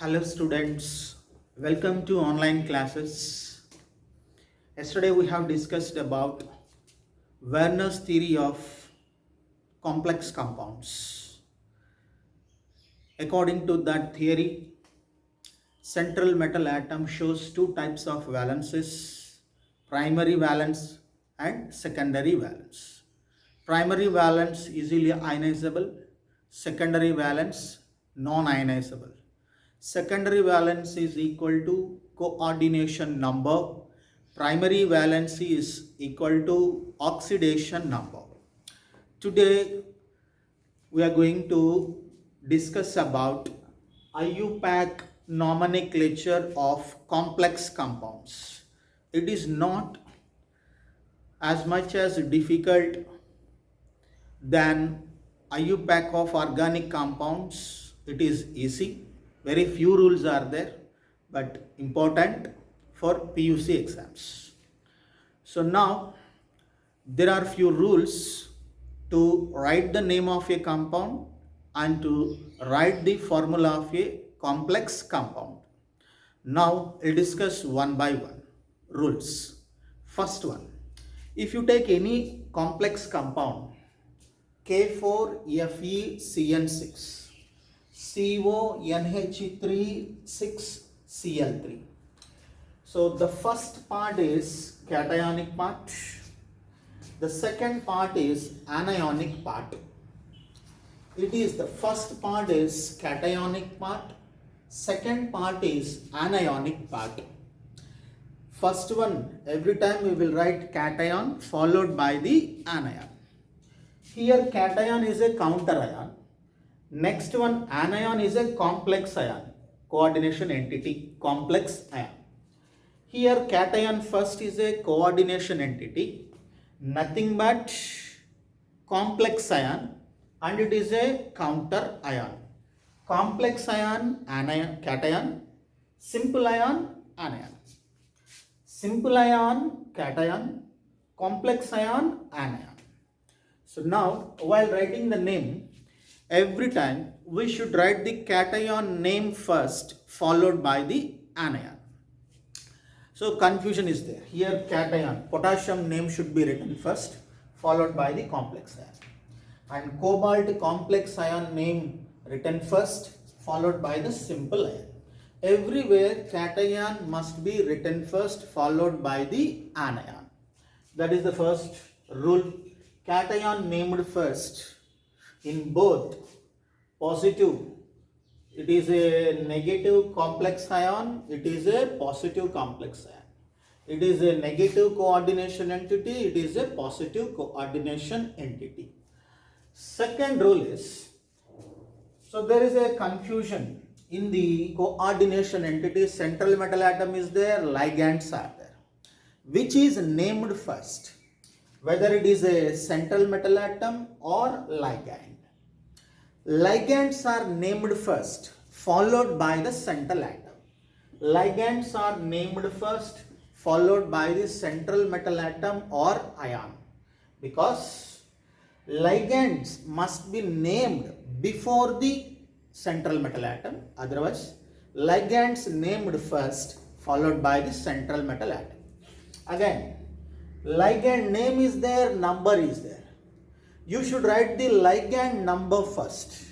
Hello students, welcome to online classes. Yesterday we have discussed about Werner's theory of complex compounds. According to that theory, central metal atom shows two types of valences, primary valence and secondary valence. Primary valence easily ionizable, secondary valence non-ionizable. Secondary valence is equal to coordination number. Primary valency is equal to oxidation number. Today we are going to discuss about IUPAC nomenclature of complex compounds. It is not as much as difficult than IUPAC of organic compounds. It is easy. Very few rules are there, but important for PUC exams. So now there are few rules to write the name of a compound and to write the formula of a complex compound. Now we'll discuss one by one rules. First one, if you take any complex compound K4FeCN6 CONH3 6Cl3. So the first part is cationic part. The second part is anionic part. It is the first part is cationic part. Second part is anionic part. First one, every time we will write cation followed by the anion. Here cation is a counter ion. Next one, anion is a complex ion, coordination entity, complex ion. Here cation first is a coordination entity, nothing but complex ion, and it is a counter ion. Complex ion, anion, cation, simple ion, anion. Simple ion, cation, complex ion, anion. So now, while writing the name, every time we should write the cation name first followed by the anion. So confusion is there. Here cation, potassium name should be written first followed by the complex ion. And cobalt complex ion name written first followed by the simple ion. Everywhere cation must be written first followed by the anion. That is the first rule. Cation named first in both positive, it is a negative complex ion, it is a positive complex ion. It is a negative coordination entity, it is a positive coordination entity. Second rule is, so there is a confusion in the coordination entity. Central metal atom is there, ligands are there. Which is named first? Whether it is a central metal atom or ligand. Ligands are named first, followed by the central atom. Ligands are named first, followed by the central metal atom or ion. Because ligands must be named before the central metal atom. Otherwise, ligands named first, followed by the central metal atom. Again, ligand name is there, number is there. You should write the ligand number first,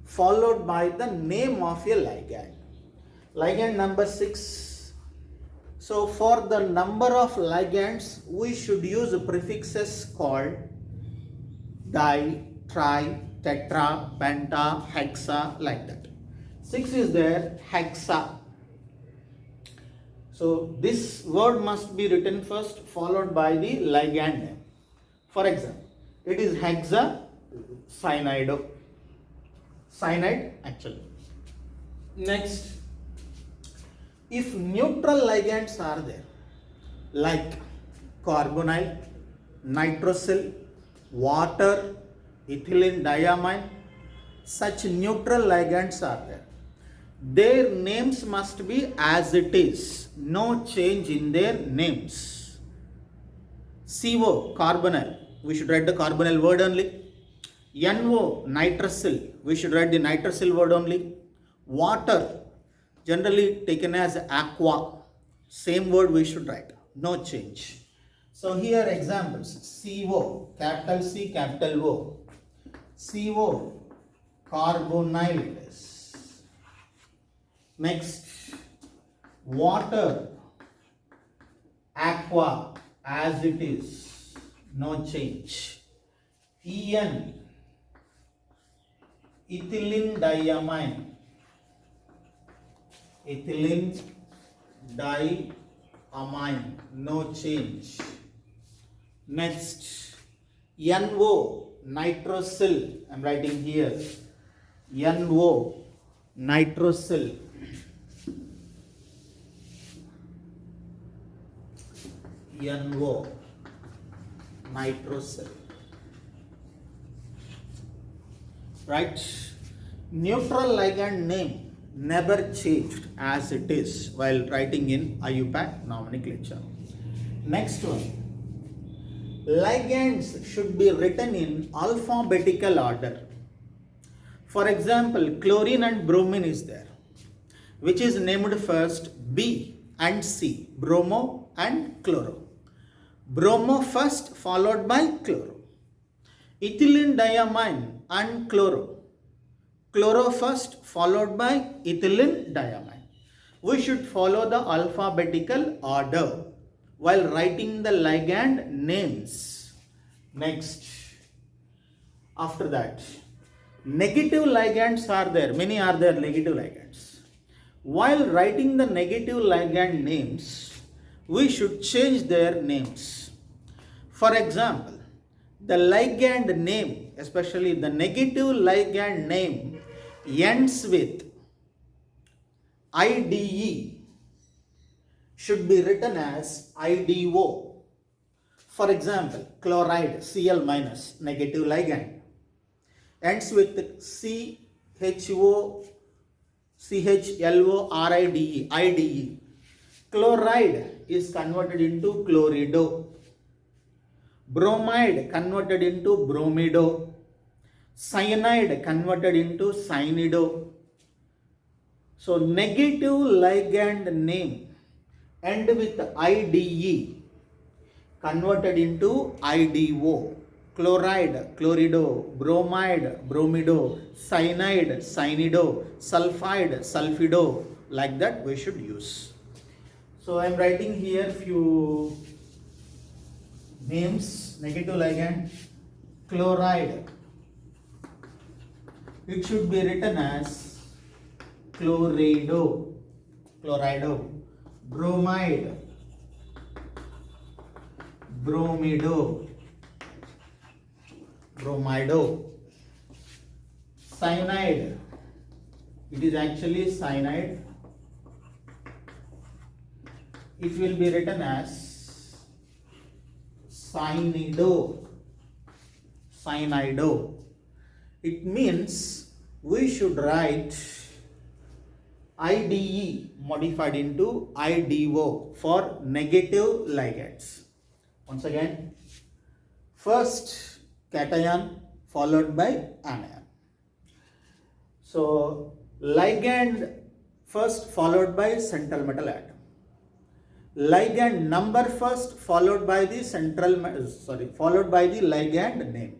followed by the name of a ligand. Ligand number 6. So for the number of ligands, we should use prefixes called di, tri, tetra, penta, hexa, like that. 6 is there, hexa. So this word must be written first, followed by the ligand name. For example, it is hexacyanide. Cyanide actually. Next, if neutral ligands are there, like carbonyl, nitrosyl, water, ethylene diamine, such neutral ligands are there. Their names must be as it is, no change in their names. CO, carbonyl, we should write the carbonyl word only. NO, nitrosyl, we should write the nitrosyl word only. Water, generally taken as aqua. Same word we should write, no change. So here examples, CO, capital C, capital O. CO, carbonyls. Next, water, aqua, as it is, no change. EN, ethylene diamine. Ethylene diamine, no change. Next, NO, nitrosyl, I am writing here, NO, nitrosyl. NO, nitrosyl. Right? Neutral ligand name never changed as it is while writing in IUPAC nomenclature. Next one. Ligands should be written in alphabetical order. For example, chlorine and bromine is there, which is named first B and C, bromo and chloro. Bromo first followed by chloro. Ethylene diamine and chloro. Chloro first followed by ethylene diamine. We should follow the alphabetical order while writing the ligand names. Next, after that, negative ligands are there. Many are there negative ligands. While writing the negative ligand names, we should change their names. For example, the ligand name, especially the negative ligand name, ends with IDE, should be written as IDO. For example, chloride, Cl minus, negative ligand, ends with CHO, CHLORIDE, IDE. Chloride is converted into chlorido. Bromide converted into bromido. Cyanide converted into cyanido. So negative ligand name end with IDE converted into IDO. Chloride, chlorido, bromide, bromido, cyanide, cyanido, sulfide, sulfido, like that we should use. So I am writing here few names, negative ligand, chloride. It should be written as chlorido, bromide, bromido, cyanide, it is actually cyanide, it will be written as cyanido. It means we should write IDE modified into IDO for negative ligands. Once again, first cation followed by anion. So ligand first followed by central metal atom. Ligand number first followed by the followed by the ligand name.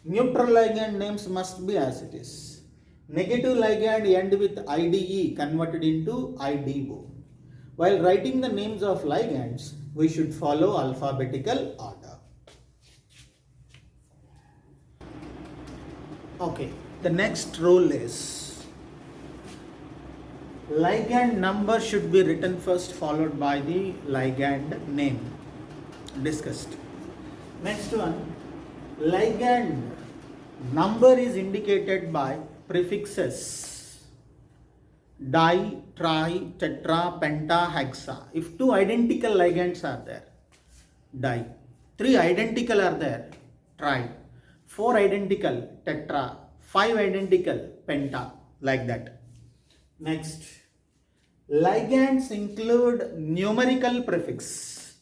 Neutral ligand names must be as it is. Negative ligand end with IDE converted into IDO. While writing the names of ligands, we should follow alphabetical order. Okay, the next rule is ligand number should be written first followed by the ligand name. Discussed. Next one, ligand number is indicated by prefixes di, tri, tetra, penta, hexa. If two identical ligands are there, di. Three identical are there, tri. Four identical, tetra. Five identical, penta. Like that. Next, ligands include numerical prefix.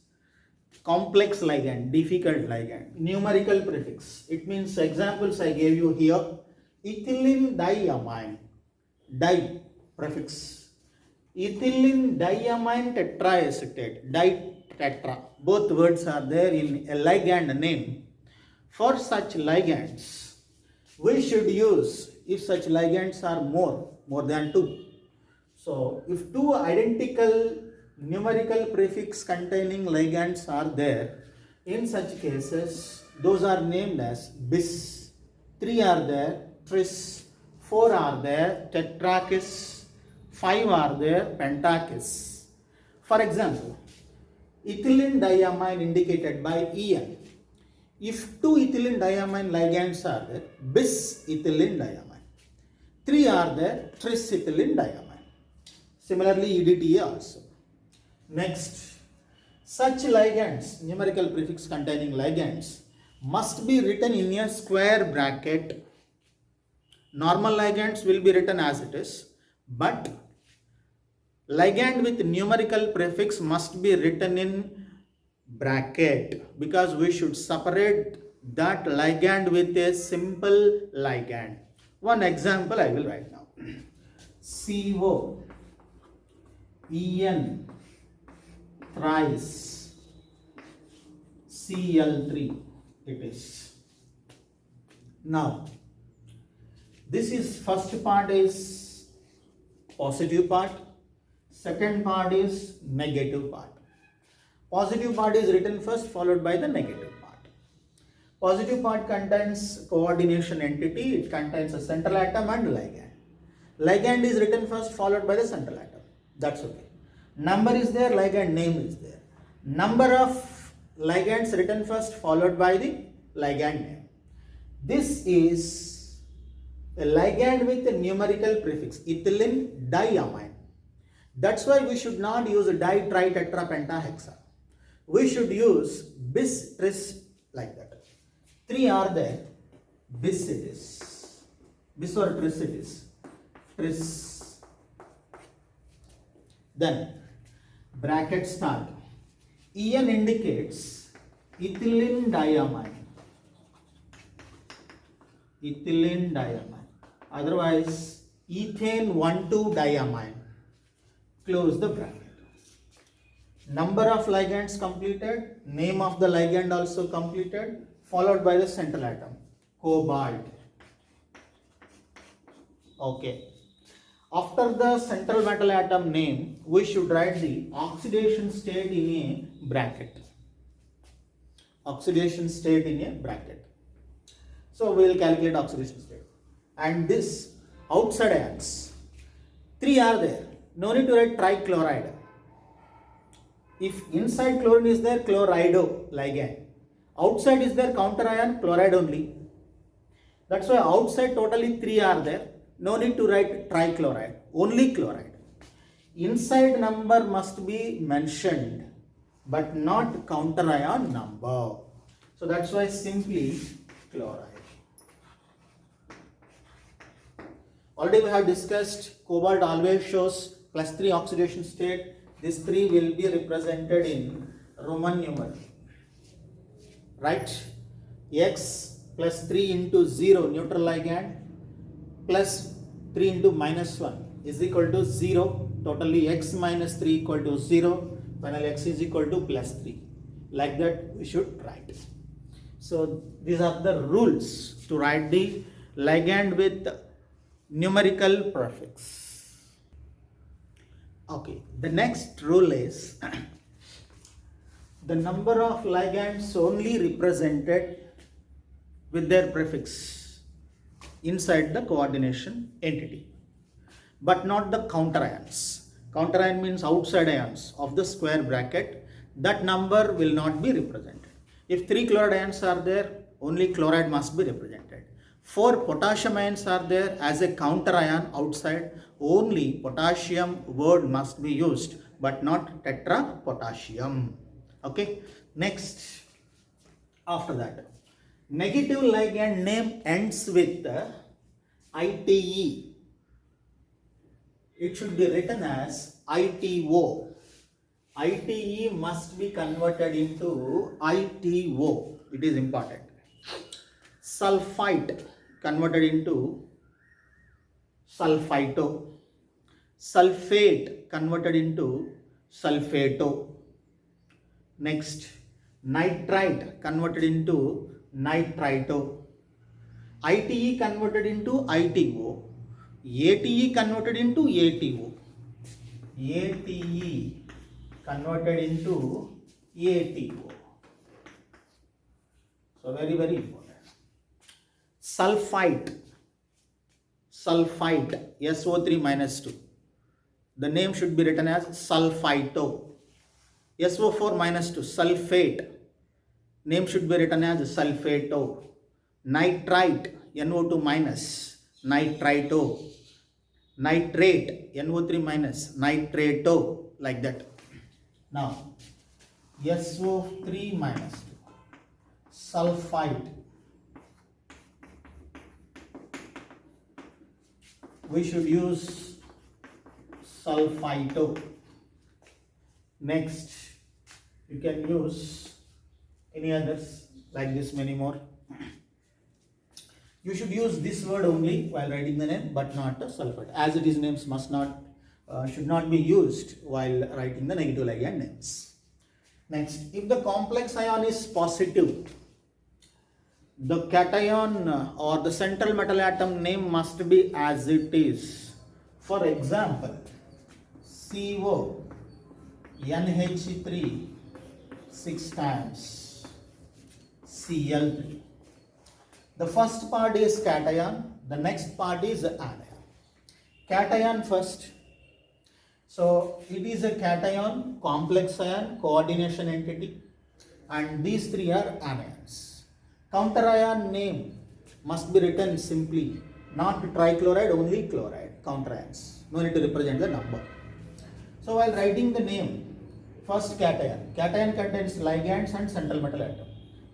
Complex ligand, difficult ligand, numerical prefix. It means examples I gave you here. Ethylene diamine, di prefix. ethylene diamine tetraacetate, ditetra. Both words are there in a ligand name. For such ligands, we should use, if such ligands are more than 2. So if 2 identical numerical prefix containing ligands are there, in such cases those are named as bis. 3 are there, tris. 4 are there, tetrakis. 5 are there, pentakis. For example, ethylene diamine indicated by En. If 2 ethylene diamine ligands are there, bis ethylene diamine. 3 are there, tris ethylene diamine. Similarly, EDTA also. Next, such ligands, numerical prefix containing ligands, must be written in a square bracket. Normal ligands will be written as it is, but ligand with numerical prefix must be written in bracket, because we should separate that ligand with a simple ligand. One example I will write now. CO En thrice Cl3 it is. Now this is, first part is positive part, second part is negative part. Positive part is written first, followed by the negative part. Positive part contains coordination entity, it contains a central atom and ligand. Ligand is written first, followed by the central atom. That's okay. Number is there, ligand name is there. Number of ligands written first, followed by the ligand name. This is a ligand with a numerical prefix, ethylene diamine. That's why we should not use di, tri, tetra, penta, hexa. We should use bis, tris, like that. 3 are there, bis it is. Bis or tris it is. Tris. Then bracket start. En indicates ethylene diamine. Ethylene diamine. Otherwise, ethane 1,2 diamine. Close the bracket. Number of ligands completed, name of the ligand also completed, followed by the central atom, cobalt. Okay. After the central metal atom name, we should write the oxidation state in a bracket. Oxidation state in a bracket. So we will calculate oxidation state. And this outside ions, 3 are there. No need to write trichloride. If inside chlorine is there, chlorido ligand. Outside is there, counter ion, chloride only. That's why outside totally 3 are there. No need to write trichloride, only chloride. Inside number must be mentioned, but not counter ion number. So that's why simply chloride. Already we have discussed cobalt always shows +3 oxidation state. This 3 will be represented in Roman numeral. Right? X plus 3 into 0 neutral ligand plus 3 into -1 is equal to 0. Totally x minus 3 equal to 0. Finally x is equal to +3. Like that we should write. So these are the rules to write the ligand with numerical prefix. Okay, the next rule is the number of ligands only represented with their prefix inside the coordination entity, but not the counter ions. Counter ion means outside ions of the square bracket. That number will not be represented. If 3 chloride ions are there, only chloride must be represented. 4 potassium ions are there as a counter ion outside, only potassium word must be used, but not tetra potassium. Okay, next, after that, negative ligand name ends with ITE. It should be written as ITO. ITE must be converted into ITO. It is important. Sulfite converted into sulfito. sulfate converted into sulfato. Next, nitrite converted into nitrito. ITE converted into ITO. ATE converted into ATO. ATE converted into ATO. So very, very important. Sulfite, SO3 minus 2. The name should be written as sulfito. SO4 minus 2, sulfate. Name should be written as sulfato. Nitrite, NO2 minus, nitrito. Nitrate, NO3 minus, nitrato, like that. Now, SO3 minus 2, sulfite. We should use sulfito. Next, you can use any others like this, many more. You should use this word only while writing the name, but not the sulfate, as it is names should not be used while writing the negative ligand names. Next, if the complex ion is positive, the cation or the central metal atom name must be as it is. For example, CO, NH3, 6 times, Cl3. The first part is cation, the next part is anion. Cation first. So it is a cation, complex ion, coordination entity, and these three are anions. Counter ion name must be written simply, not trichloride, only chloride, counter ions. No need to represent the number. So while writing the name, first cation. Cation contains ligands and central metal atom.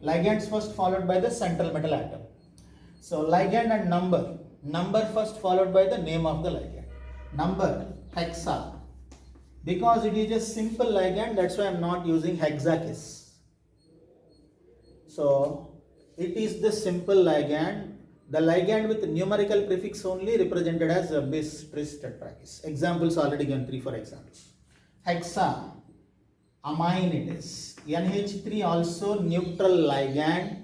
Ligands first followed by the central metal atom. So ligand and number. Number first followed by the name of the ligand. Number, hexa. Because it is a simple ligand, that's why I am not using hexakis. So it is the simple ligand. The ligand with numerical prefix only represented as bis, tris, tetrakis. Examples already given, 3-4 examples. Hexa, amine it is. NH3 also neutral ligand.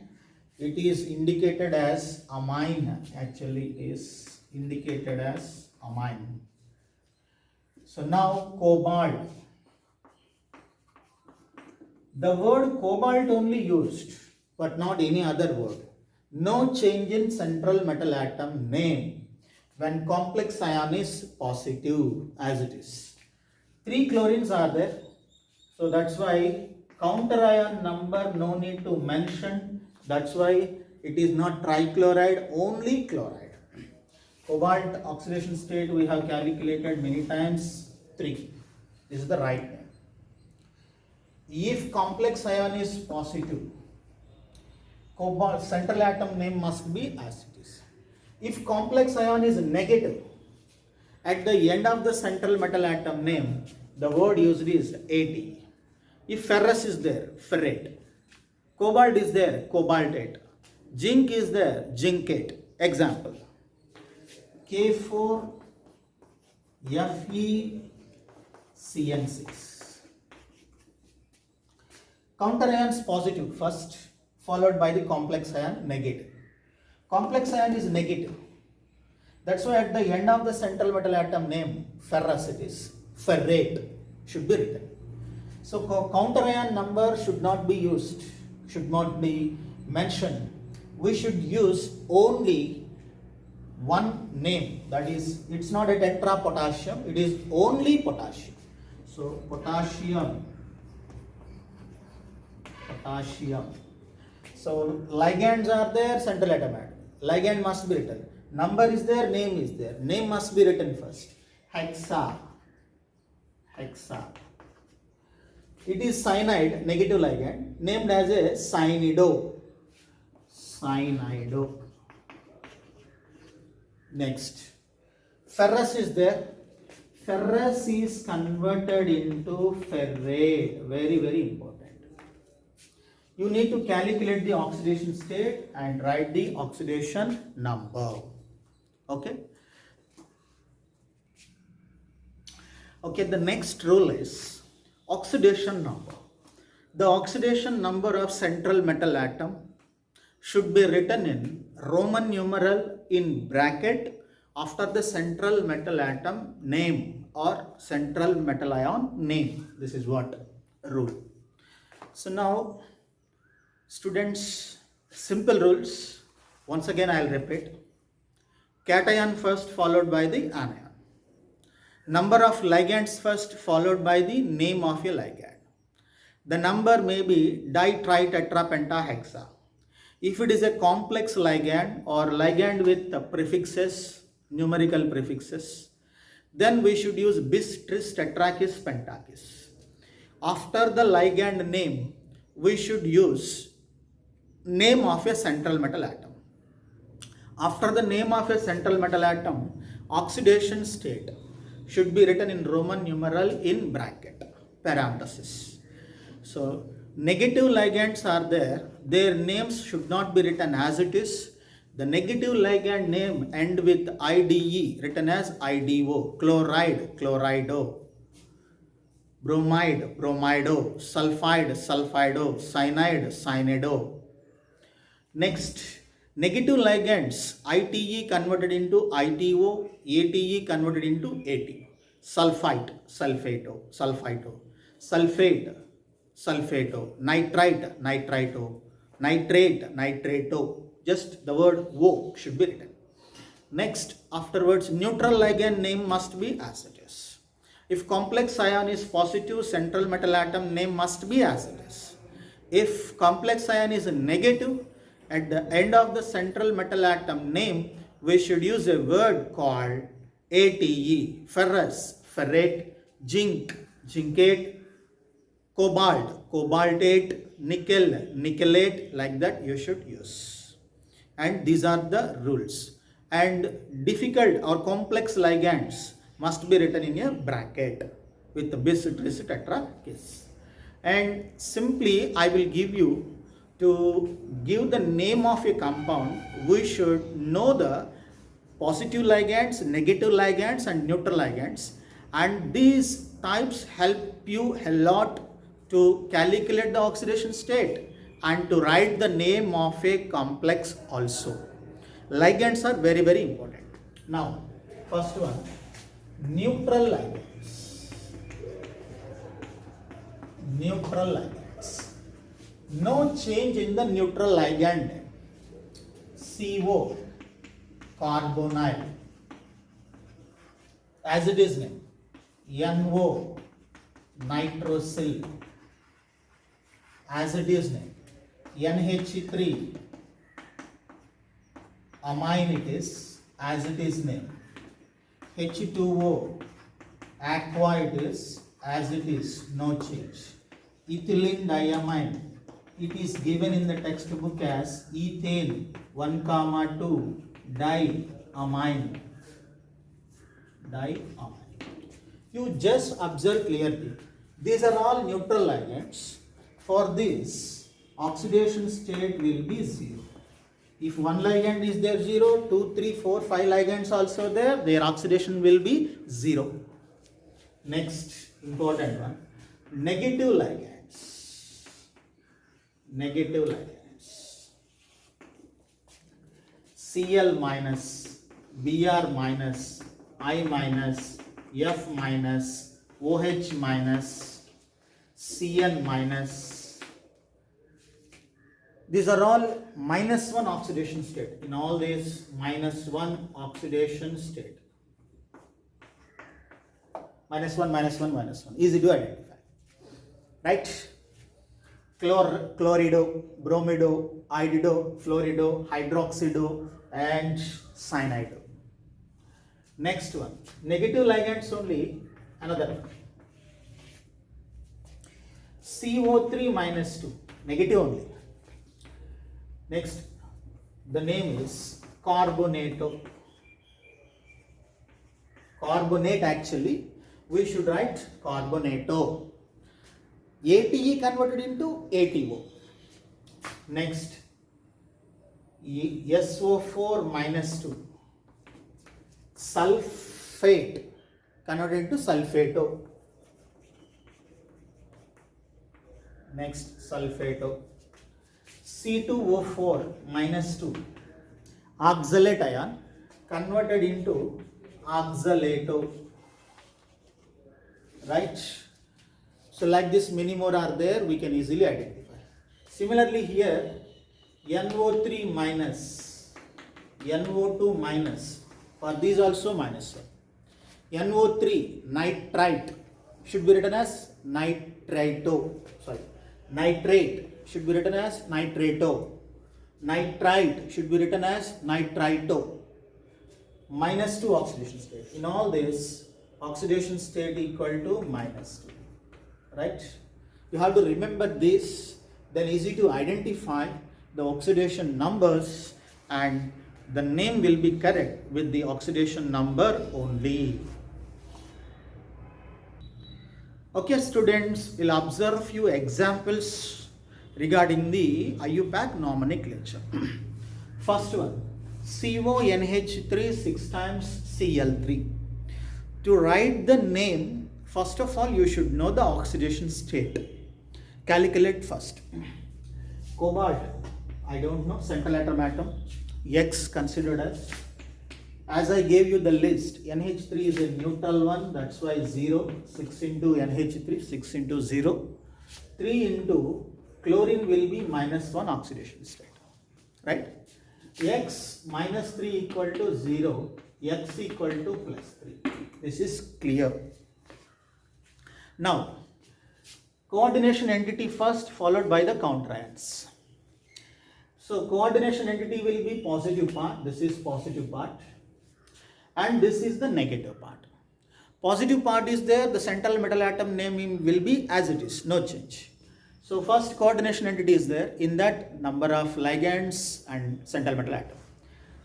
It is indicated as amine. Actually is indicated as amine. So now cobalt. The word cobalt only used, but not any other word. No change in central metal atom name when complex ion is positive, as it is. 3 chlorines are there. So that's why counter ion number no need to mention. That's why it is not trichloride, only chloride. Cobalt oxidation state we have calculated many times, 3. This is the right name. If complex ion is positive, cobalt central atom name must be as it is. If complex ion is negative, at the end of the central metal atom name, the word used is At. If ferrous is there, ferrate. Cobalt is there, cobaltate. Zinc is there, zincate. Example, K4 FeCN6. Counter ions positive first, followed by the complex ion negative. Complex ion is negative. That's why at the end of the central metal atom name, ferrous it is, ferrate should be written. So counter ion number should not be used, should not be mentioned. We should use only one name, that is, it's not a tetra potassium, it is only potassium. So potassium. So ligands are there, central atom. Ligand must be written. Number is there, name is there. Name must be written first. Hexa. It is cyanide, negative ligand, named as a cyanido. Next, ferrous is there. Ferrous is converted into ferrate. Very, very important. You need to calculate the oxidation state and write the oxidation number. Okay. Okay, the next rule is oxidation number. The oxidation number of central metal atom should be written in Roman numeral in bracket after the central metal atom name or central metal ion name. This is what rule. So now students, simple rules. Once again I will repeat. Cation first followed by the anion. Number of ligands first followed by the name of a ligand. The number may be di-tri-tetra-pentahexa. If it is a complex ligand or ligand with prefixes, numerical prefixes, then we should use bis, tris, tetrakis, pentakis. After the ligand name, we should use name of a central metal atom. After the name of a central metal atom, oxidation state should be written in Roman numeral in bracket, parenthesis. So, negative ligands are there, their names should not be written as it is. The negative ligand name end with IDE, written as IDO, chloride, chlorido, bromide, bromido, sulfide, sulfido, cyanide, cyanido. Next, negative ligands, ITE converted into ITO, ATE converted into AT. Sulfite, sulfato, sulfito, sulfate, sulfato, nitrite, nitrito, nitrate, nitrato. Just the word O should be written. Next, afterwards, neutral ligand name must be as it is. If complex ion is positive, central metal atom name must be as it is. If complex ion is negative, at the end of the central metal atom name, we should use a word called ATE, ferrous, ferrate, zinc, zincate, cobalt, cobaltate, nickel, nickelate, like that you should use. And these are the rules. And difficult or complex ligands must be written in a bracket with the bis, tris, tetra, kis. And simply I will give you, to give the name of a compound, we should know the positive ligands, negative ligands and neutral ligands, and these types help you a lot to calculate the oxidation state and to write the name of a complex also. Ligands are very, very important. Now, first one, neutral ligands. Neutral ligands. No change in the neutral ligand. CO, carbonyl, as it is named. NO, nitrosyl, as it is named. NH3, amine it is, as it is named. H2O, aqua it is, as it is, no change. Ethylene diamine, it is given in the textbook as ethane 1,2 diamine. Diamine. You just observe clearly. These are all neutral ligands. For this, oxidation state will be 0. If one ligand is there 0, 2, 3, 4, 5 ligands also there, their oxidation will be 0. Next, important one, negative ligands. Negative ligands. Cl minus, Br minus, I minus, F minus, OH minus, Cn minus. These are all -1 oxidation state. In all these, -1 oxidation state. -1, -1, -1. Easy to identify. Right? Chlorido, bromido, iodido, fluorido, hydroxido, and cyanido. Next one, negative ligands only, another one. CO3 -2, negative only. Next, the name is carbonato. Carbonate actually, we should write carbonato. ATE converted into ATO. Next, SO4 -2. Sulfate converted into sulfato. Next, sulfato. C2O4 minus 2, oxalate ion converted into oxalato. Right? So like this, many more are there, we can easily identify. Similarly here, NO3 minus, NO2 minus, for these also minus 1. NO3 nitrite should be written as nitrato. Nitrate should be written as nitrato. Nitrite should be written as nitrito. Minus 2 oxidation state. In all this, oxidation state equal to minus 2. Right? You have to remember this, then easy to identify the oxidation numbers, and the name will be correct with the oxidation number only. Okay students, we'll observe few examples regarding the IUPAC nomenclature. First one, CONH3 6 times Cl3. To write the name, first of all you should know the oxidation state. Calculate first. Cobalt, I don't know, central atom atom, X considered as I gave you the list, NH3 is a neutral one, that's why 0, 6 into NH3, 6 into 0, 3 into chlorine will be minus 1 oxidation state, right? X minus 3 equal to 0, X equal to plus 3. This is clear. Now, coordination entity first, followed by the counterions. So, coordination entity will be positive part, this is positive part, and this is the negative part. Positive part is there, the central metal atom name will be as it is, no change. So first coordination entity is there, in that number of ligands and central metal atom.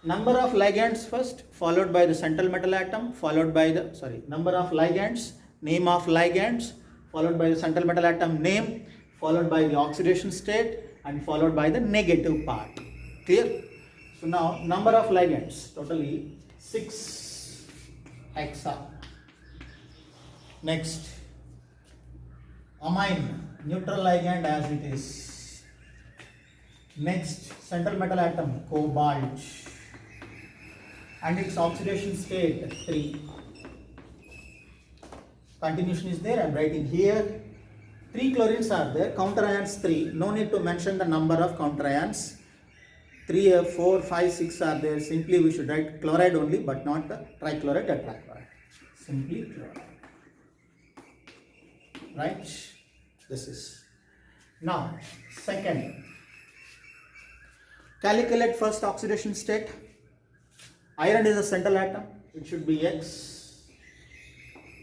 Number of ligands first, followed by the central metal atom, followed by the, number of ligands, name of ligands, followed by the central metal atom name, followed by the oxidation state, and followed by the negative part. Clear? So now number of ligands, totally 6 hexa. Next, amine, neutral ligand as it is. Next, central metal atom, cobalt, and its oxidation state 3. Continuation is there, I am writing here. 3 chlorines are there, counterions 3. No need to mention the number of counterions. 3, 4, 5, 6 are there. Simply we should write chloride only, but not the trichloride, tetrachloride. Simply chloride. Right? This is. Now, second. Calculate first oxidation state. Iron is a central atom. It should be X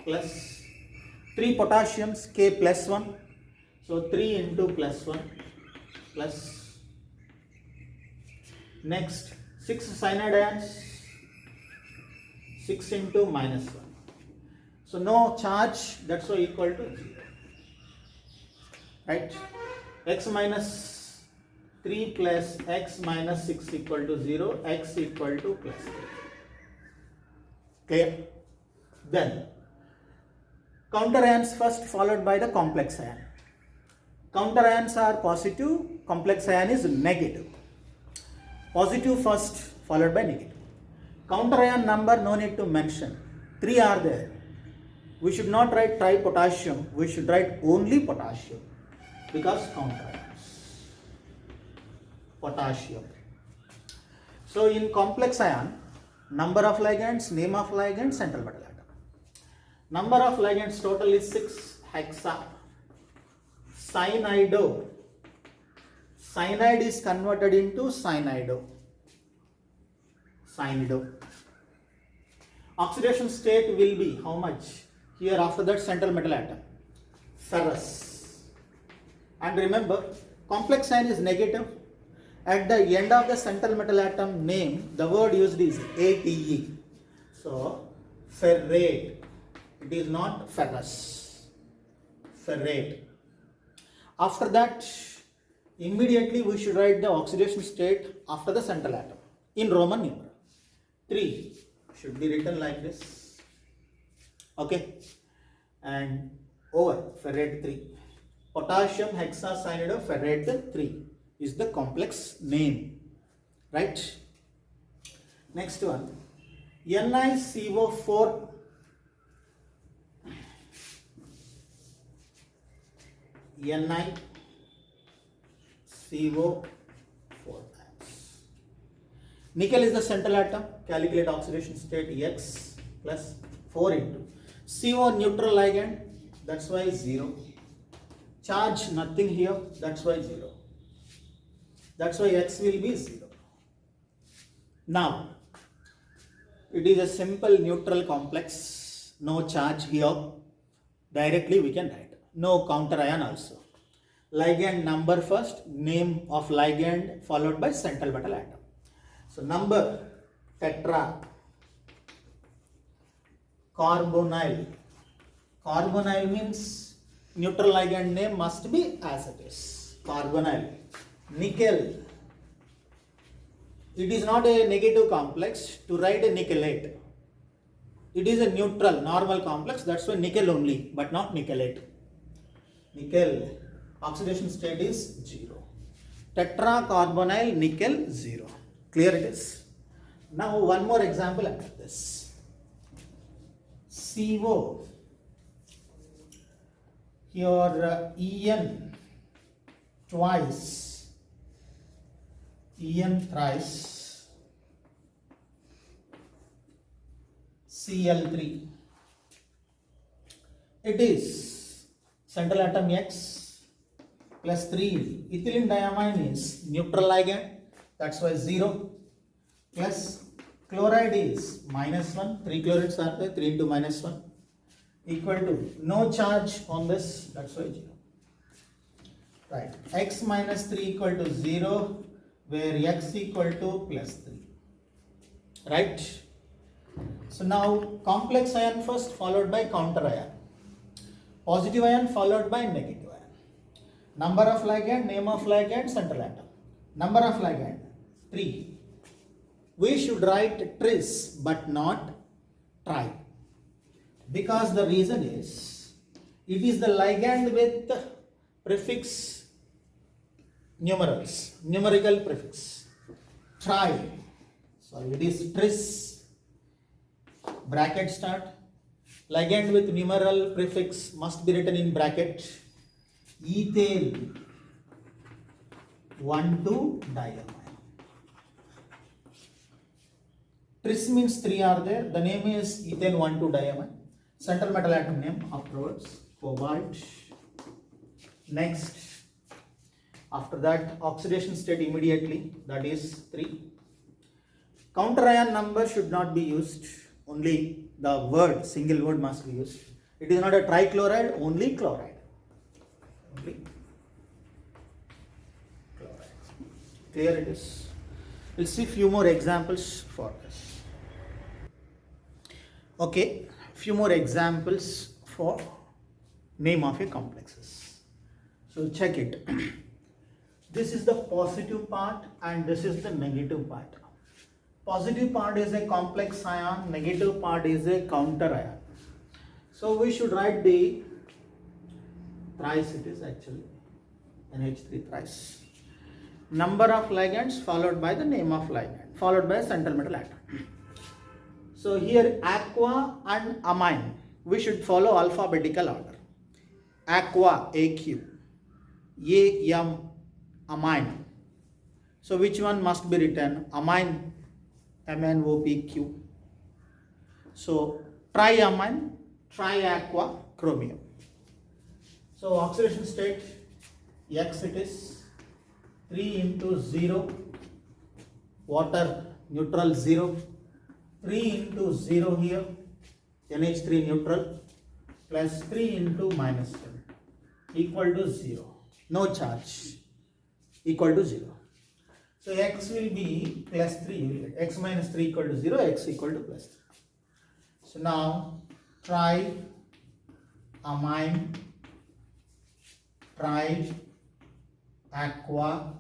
plus 3 potassiums, K plus 1. So 3 into plus 1 plus. Next, 6 cyanide ions, 6 into minus 1. So no charge, that's why equal to 0. Right? X minus 3 plus X minus 6 equal to 0, X equal to plus 3. Clear? Then, counter ions first, followed by the complex ion. Counter ions are positive, complex ion is negative. Positive first, followed by negative. Counter ion number no need to mention. 3 are there. We should not write tripotassium. We should write only potassium, because counter ions. Potassium. So in complex ion, number of ligands, name of ligands, central metal atom. Number of ligands total is 6 hexa. Cyanido. Cyanide is converted into cyanido. Cyanido. Oxidation state will be how much? Here after that central metal atom. Ferrous. And remember, complex ion is negative. At the end of the central metal atom name, the word used is ATE. So, ferrate. It is not ferrous. Ferrate. After that, immediately we should write the oxidation state after the central atom in Roman numeral. 3 should be written like this. Okay, and over ferrate 3. Potassium hexacyanide of ferrate 3 is the complex name, right? Next one, NiCO4 NiCO4 atoms. Nickel is the central atom. Calculate oxidation state X plus 4 into CO neutral ligand. That's why 0. Charge nothing here. That's why 0. That's why X will be 0. Now it is a simple neutral complex. No charge here. Directly we can write. No counter ion also. Ligand number first, name of ligand followed by central metal atom. So number tetra carbonyl. Carbonyl means neutral ligand name must be as it is. Carbonyl. Nickel. It is not a negative complex. To write a nickelate, it is a neutral normal complex. That's why nickel only, but not nickelate. Nickel. Oxidation state is 0. Tetracarbonyl nickel 0. Clear it is. Now one more example after this. CO. Here En twice. En thrice. Cl3. It is central atom X plus 3. Ethylene diamine is neutral ligand. That's why 0. Plus chloride is minus 1. 3 chlorides are there. 3 into minus 1. Equal to no charge on this. That's why 0. Right. X minus 3 equal to 0. Where X equal to plus 3. Right. So now complex ion first followed by counter ion. Positive ion followed by negative ion. Number of ligand, name of ligand, central atom. Number of ligand 3. We should write tris but not tri. Because the reason is it is the ligand with prefix numerals, numerical prefix. Tri. Sorry, it is tris. Bracket start. Ligand with numeral prefix must be written in bracket. Ethyl 1,2-diamine. Tris means 3 are there. The name is ethane 1,2-diamine. Central metal atom name afterwards. Cobalt. Next. After that, oxidation state immediately. That is 3. Counter ion number should not be used. Only the word, single word must be used. It is not a trichloride, only chloride. Clear it is. We'll see few more examples for this. Okay, few more examples for name of a complexes. So check it. This is the positive part and this is the negative part. Positive part is a complex ion, negative part is a counter ion. So we should write the thrice, it is actually NH3 thrice. Number of ligands followed by the name of ligand followed by a central metal atom. So here aqua and amine, we should follow alphabetical order. Aqua AQ, AM amine. So which one must be written? Amine MnOPQ. So triamine, triaqua, chromium. So oxidation state X it is 3 into 0, water neutral 0, 3 into 0 here, NH3 neutral, plus 3 into minus 10 equal to 0, no charge, equal to 0. So X will be plus 3, X minus 3 equal to 0, X equal to plus 3. So now try amine, try aqua,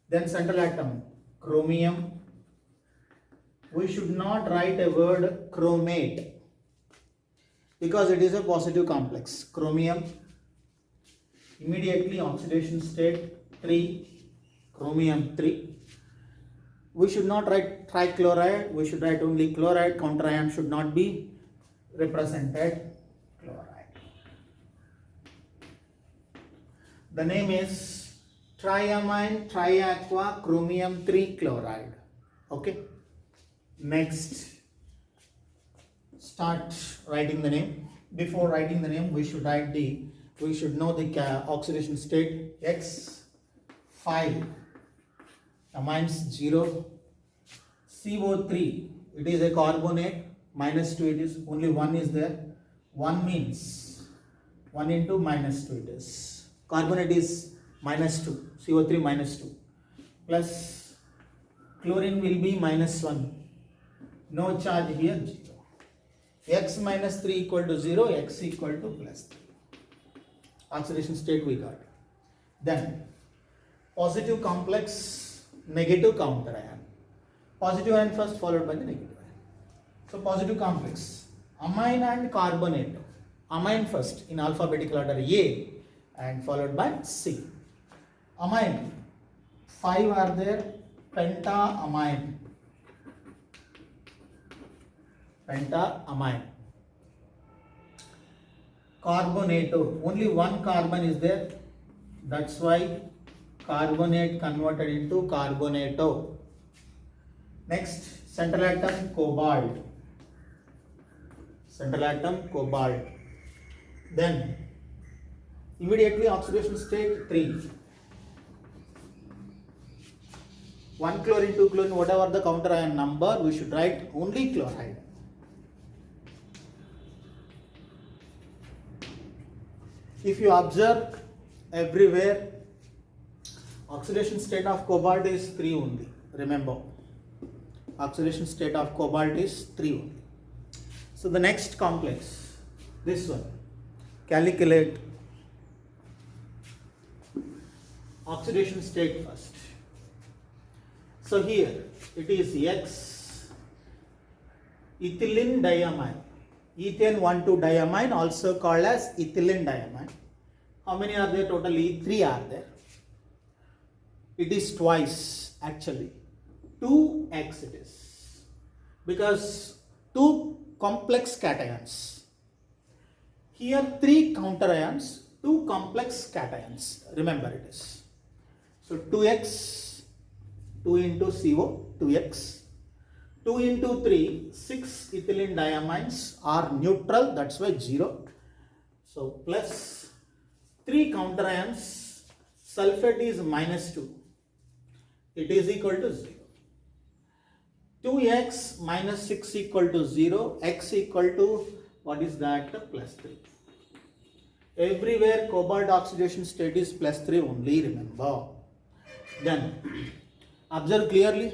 then central atom chromium, we should not write a word chromate because it is a positive complex. Chromium, immediately oxidation state 3, chromium 3. We should not write trichloride, we should write only chloride. Counter ion should not be represented chloride. The name is triamine triaqua chromium 3 chloride. Okay. Next, start writing the name. Before writing the name, we should know the oxidation state. X 5, amines 0, CO3, it is a carbonate, -2, it is only 1 is there. 1 means 1 into -2 it is. Carbonate is -2, CO3 -2, plus chlorine will be -1. No charge here, 0. X -3 equal to 0, X equal to +3. Oxidation state we got. Then positive complex, negative counter ion. Positive ion first followed by the negative ion. So positive complex, amine and carbonate. Amine first in alphabetical order A and followed by C. Amine, 5 are there, pentaamine. Pentaamine. Carbonato, only one carbon is there, that's why carbonate converted into carbonato. Next, central atom cobalt. Central atom cobalt. Then immediately oxidation state 3. 1 chlorine, 2 chlorine, whatever the counter ion number, we should write only chloride. If you observe everywhere, oxidation state of cobalt is 3 only. Remember, oxidation state of cobalt is 3 only. So the next complex, this one, calculate oxidation state first. So here it is X, ethylene diamine. Ethane 1,2-diamine, also called as ethylene diamine. How many are there totally? 3 are there. It is twice actually. 2x it is. Because 2 complex cations. Here 3 counter ions, 2 complex cations. Remember it is. So 2x, 2 into CO, 2x. 2 into 3, 6 ethylene diamines are neutral, that's why 0. So plus 3 counter ions, sulfate is -2, it is equal to 0. 2x minus 6 equal to 0, x equal to, what is that? +3. Everywhere cobalt oxidation state is +3 only, remember. Then observe clearly.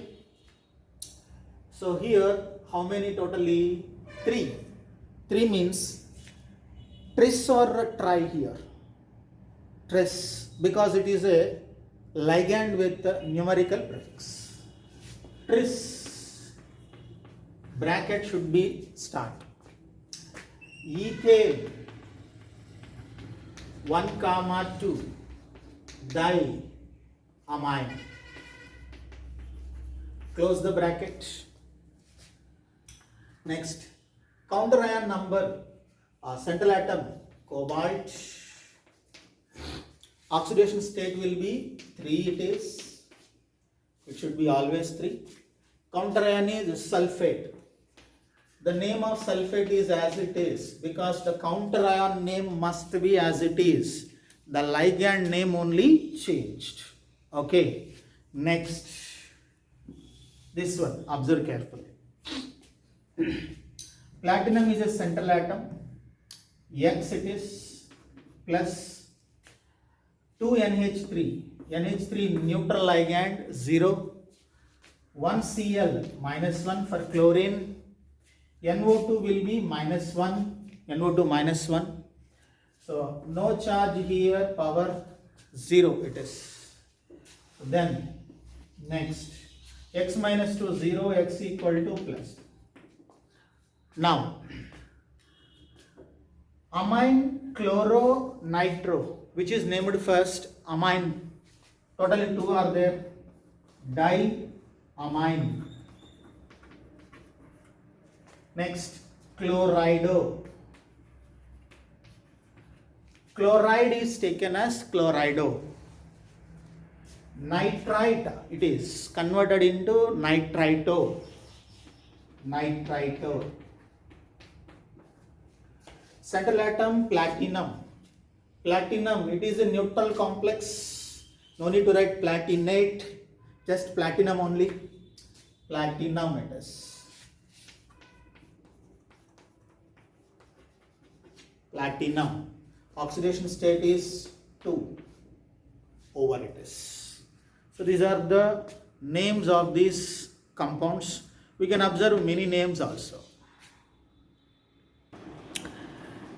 So here, how many totally? 3. 3 means tris or tri here. Tris, because it is a ligand with a numerical prefix. Tris, bracket should be start. Ethane 1,2 diamine. Close the bracket. Next, counter ion number, central atom cobalt. Oxidation state will be 3 it is. It should be always 3. Counter ion is sulfate. The name of sulfate is as it is because the counter ion name must be as it is. The ligand name only changed. Okay. Next, this one, observe carefully. Platinum is a central atom. X it is plus 2NH3. NH3 neutral ligand 0. 1Cl -1 for chlorine. NO2 will be -1. NO2 -1. So no charge here, power 0 it is. Then next, x minus 2 0, x equal to plus. Now amine chloro nitro, which is named first amine, totally two are there, diamine. Next chlorido, chloride is taken as chlorido. Nitrite, it is converted into nitrito, nitrito. Central atom platinum, platinum, it is a neutral complex, no need to write platinate, just platinum only, platinum it is. Platinum, oxidation state is 2, over it is. So these are the names of these compounds. We can observe many names also.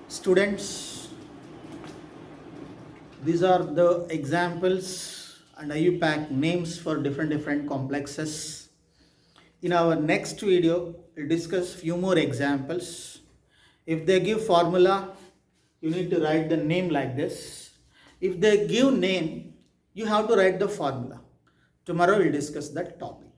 Students, these are the examples and IUPAC names for different complexes. In our next video, we'll discuss few more examples. If they give formula, you need to write the name like this. If they give name, you have to write the formula. Tomorrow we'll discuss that topic.